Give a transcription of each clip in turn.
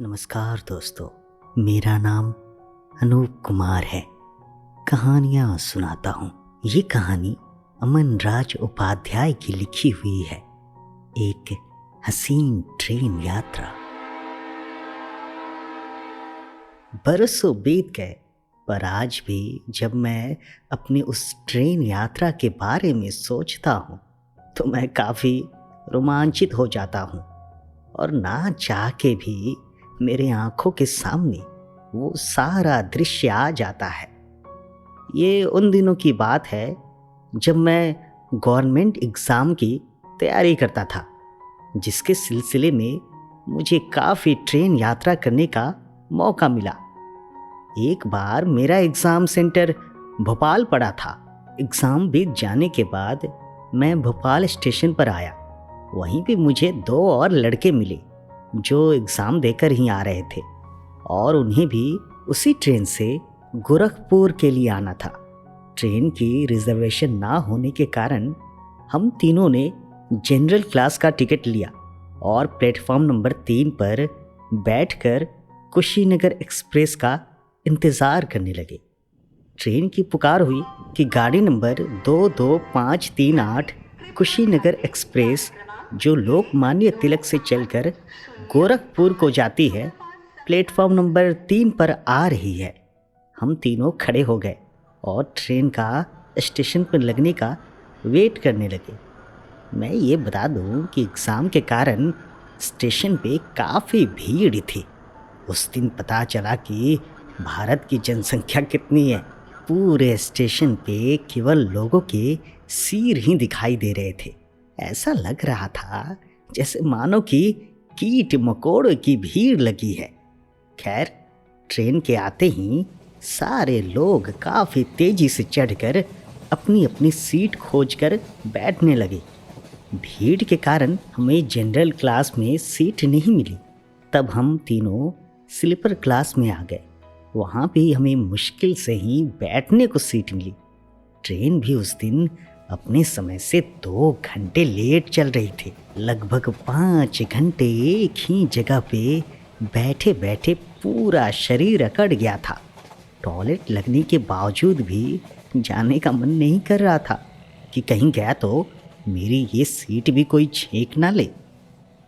नमस्कार दोस्तों, मेरा नाम अनूप कुमार है। कहानियाँ सुनाता हूँ। ये कहानी अमन राज उपाध्याय की लिखी हुई है, एक हसीन ट्रेन यात्रा। बरसों बीत गए, पर आज भी जब मैं अपनी उस ट्रेन यात्रा के बारे में सोचता हूँ तो मैं काफ़ी रोमांचित हो जाता हूँ और ना चाह के भी मेरे आंखों के सामने वो सारा दृश्य आ जाता है। ये उन दिनों की बात है जब मैं गवर्नमेंट एग्ज़ाम की तैयारी करता था, जिसके सिलसिले में मुझे काफ़ी ट्रेन यात्रा करने का मौका मिला। एक बार मेरा एग्ज़ाम सेंटर भोपाल पड़ा था। एग्ज़ाम बीत जाने के बाद मैं भोपाल स्टेशन पर आया। वहीं पे मुझे दो और लड़के मिले जो एग्ज़ाम देकर ही आ रहे थे और उन्हें भी उसी ट्रेन से गोरखपुर के लिए आना था। ट्रेन की रिजर्वेशन ना होने के कारण हम तीनों ने जनरल क्लास का टिकट लिया और प्लेटफॉर्म नंबर 3 पर बैठकर कुशीनगर एक्सप्रेस का इंतज़ार करने लगे। ट्रेन की पुकार हुई कि गाड़ी नंबर 22538 कुशीनगर एक्सप्रेस, जो लोकमान्य तिलक से चलकर गोरखपुर को जाती है, प्लेटफॉर्म नंबर 3 पर आ रही है। हम तीनों खड़े हो गए और ट्रेन का स्टेशन पर लगने का वेट करने लगे। मैं ये बता दूं कि एग्ज़ाम के कारण स्टेशन पे काफ़ी भीड़ थी। उस दिन पता चला कि भारत की जनसंख्या कितनी है। पूरे स्टेशन पे केवल लोगों के सिर ही दिखाई दे रहे थे। ऐसा लग रहा था जैसे मानो कि कीट मकोड़ों की भीड़ लगी है। खैर, ट्रेन के आते ही सारे लोग काफ़ी तेज़ी से चढ़कर अपनी अपनी सीट खोजकर बैठने लगे। भीड़ के कारण हमें जनरल क्लास में सीट नहीं मिली। तब हम तीनों स्लीपर क्लास में आ गए। वहाँ भी हमें मुश्किल से ही बैठने को सीट मिली। ट्रेन भी उस दिन अपने समय से 2 घंटे लेट चल रही थी। लगभग 5 घंटे एक ही जगह पे बैठे बैठे पूरा शरीर अकड़ गया था। टॉयलेट लगने के बावजूद भी जाने का मन नहीं कर रहा था कि कहीं गया तो मेरी ये सीट भी कोई छींक ना ले।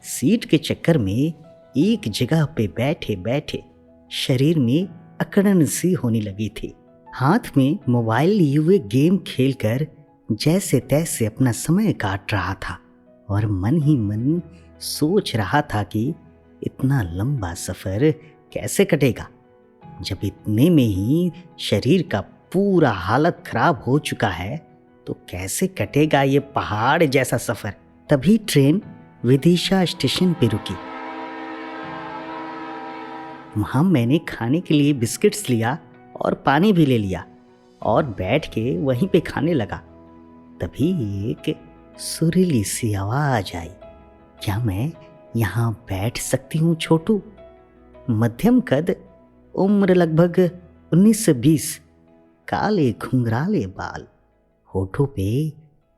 सीट के चक्कर में एक जगह पे बैठे बैठे शरीर में अकड़न सी होने लगी थी। हाथ में मोबाइल लिए हुए गेम खेलकर जैसे तैसे अपना समय काट रहा था और मन ही मन सोच रहा था कि इतना लंबा सफ़र कैसे कटेगा, जब इतने में ही शरीर का पूरा हालत खराब हो चुका है तो कैसे कटेगा ये पहाड़ जैसा सफ़र। तभी ट्रेन विदिशा स्टेशन पे रुकी। वहाँ मैंने खाने के लिए बिस्किट्स लिया और पानी भी ले लिया और बैठ के वहीं पे खाने लगा। तभी एक सुरीली सी आवाज़ आई, क्या मैं यहाँ बैठ सकती हूँ छोटू? मध्यम कद, उम्र लगभग 19 से 20, काले घुंघराले बाल, होठों पे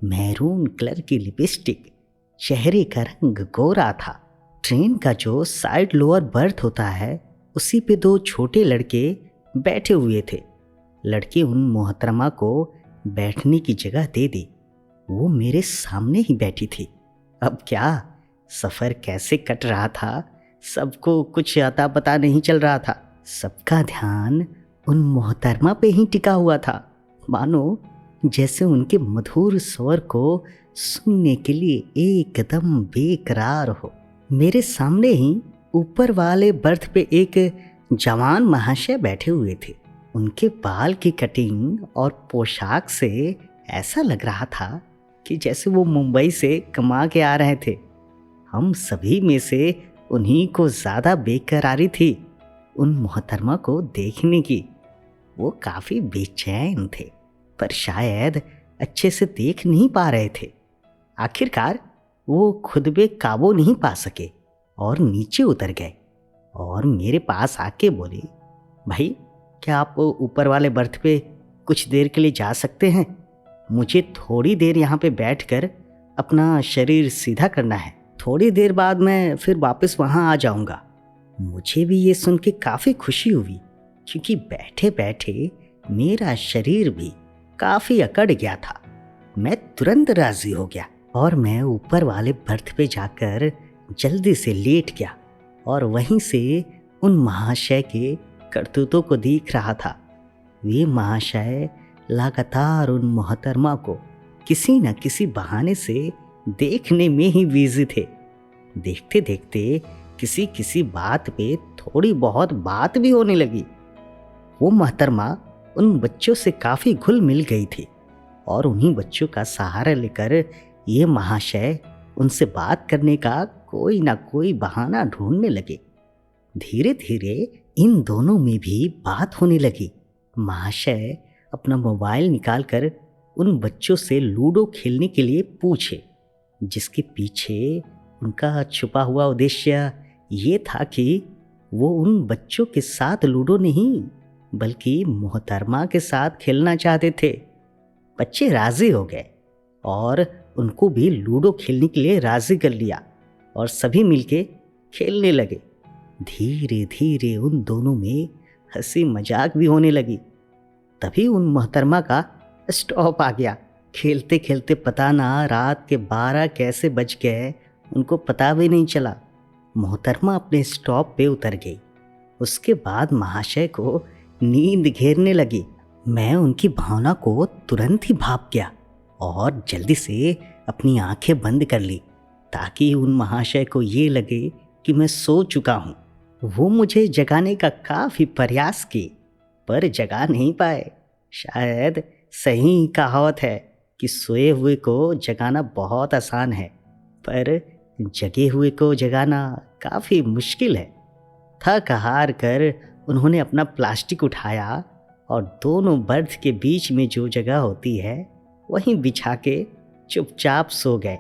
मैरून कलर की लिपस्टिक, चेहरे का रंग गोरा था। ट्रेन का जो साइड लोअर बर्थ होता है उसी पे 2 छोटे लड़के बैठे हुए थे। लड़के उन मोहतरमा को बैठने की जगह दे दी। वो मेरे सामने ही बैठी थी। अब क्या सफ़र कैसे कट रहा था, सबको कुछ अता पता नहीं चल रहा था। सबका ध्यान उन मोहतरमा पे ही टिका हुआ था, मानो जैसे उनके मधुर स्वर को सुनने के लिए एकदम बेकरार हो। मेरे सामने ही ऊपर वाले बर्थ पे एक जवान महाशय बैठे हुए थे। उनके बाल की कटिंग और पोशाक से ऐसा लग रहा था कि जैसे वो मुंबई से कमा के आ रहे थे। हम सभी में से उन्हीं को ज़्यादा बेकरारी थी उन मोहतरमा को देखने की। वो काफ़ी बेचैन थे, पर शायद अच्छे से देख नहीं पा रहे थे। आखिरकार वो खुद पे काबू नहीं पा सके और नीचे उतर गए और मेरे पास आके बोले, भाई क्या आप ऊपर वाले बर्थ पे कुछ देर के लिए जा सकते हैं? मुझे थोड़ी देर यहाँ पे बैठकर अपना शरीर सीधा करना है। थोड़ी देर बाद मैं फिर वापस वहाँ आ जाऊँगा। मुझे भी ये सुन के काफ़ी खुशी हुई, क्योंकि बैठे बैठे मेरा शरीर भी काफ़ी अकड़ गया था। मैं तुरंत राज़ी हो गया और मैं ऊपर वाले बर्थ पे जाकर जल्दी से लेट गया और वहीं से उन महाशय के करतूतों को देख रहा था। वे महाशय लगातार उन मोहतरमा को किसी न किसी बहाने से देखने में ही बिजी थे। देखते देखते किसी किसी बात पे थोड़ी बहुत बात भी होने लगी। वो मोहतरमा उन बच्चों से काफ़ी घुल मिल गई थी और उन्हीं बच्चों का सहारा लेकर ये महाशय उनसे बात करने का कोई ना कोई बहाना ढूंढने लगे। धीरे धीरे इन दोनों में भी बात होने लगी। महाशय अपना मोबाइल निकालकर उन बच्चों से लूडो खेलने के लिए पूछे, जिसके पीछे उनका छुपा हुआ उद्देश्य ये था कि वो उन बच्चों के साथ लूडो नहीं बल्कि मोहतरमा के साथ खेलना चाहते थे। बच्चे राज़ी हो गए और उनको भी लूडो खेलने के लिए राज़ी कर लिया और सभी मिलके खेलने लगे। धीरे धीरे उन दोनों में हंसी मजाक भी होने लगी। तभी उन मोहतरमा का स्टॉप आ गया। खेलते खेलते पता ना रात के 12 कैसे बज गए, उनको पता भी नहीं चला। मोहतरमा अपने स्टॉप पे उतर गई। उसके बाद महाशय को नींद घेरने लगी। मैं उनकी भावना को तुरंत ही भाप गया और जल्दी से अपनी आंखें बंद कर ली ताकि उन महाशय को ये लगे कि मैं सो चुका हूँ। वो मुझे जगाने का काफ़ी प्रयास किए पर जगा नहीं पाए। शायद सही कहावत है कि सोए हुए को जगाना बहुत आसान है पर जगे हुए को जगाना काफ़ी मुश्किल है। थक हार कर उन्होंने अपना प्लास्टिक उठाया और दोनों बर्थ के बीच में जो जगह होती है वहीं बिछा के चुपचाप सो गए।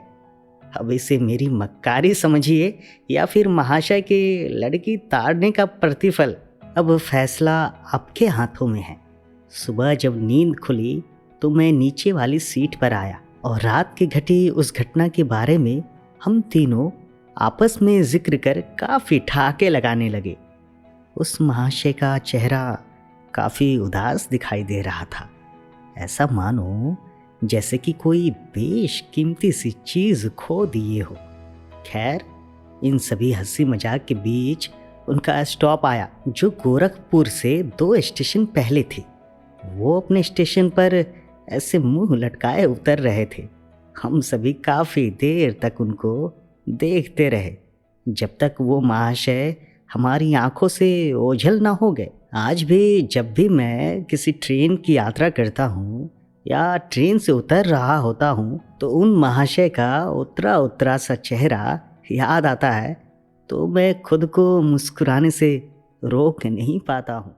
अब इसे मेरी मक्कारी समझिए या फिर महाशय के लड़की ताड़ने का प्रतिफल। अब फैसला आपके हाथों में है। सुबह जब नींद खुली तो मैं नीचे वाली सीट पर आया और रात की घटी उस घटना के बारे में हम तीनों आपस में जिक्र कर काफ़ी ठहाके लगाने लगे। उस महाशय का चेहरा काफ़ी उदास दिखाई दे रहा था, ऐसा मानो जैसे कि कोई बेशकीमती सी चीज़ खो दिए हो। खैर, इन सभी हंसी मजाक के बीच उनका स्टॉप आया जो गोरखपुर से 2 स्टेशन पहले थी। वो अपने स्टेशन पर ऐसे मुंह लटकाए उतर रहे थे। हम सभी काफ़ी देर तक उनको देखते रहे जब तक वो महाशय हमारी आंखों से ओझल ना हो गए। आज भी जब भी मैं किसी ट्रेन की यात्रा करता हूँ या ट्रेन से उतर रहा होता हूँ तो उन महाशय का उतरा उतरा सा चेहरा याद आता है, तो मैं खुद को मुस्कुराने से रोक नहीं पाता हूँ।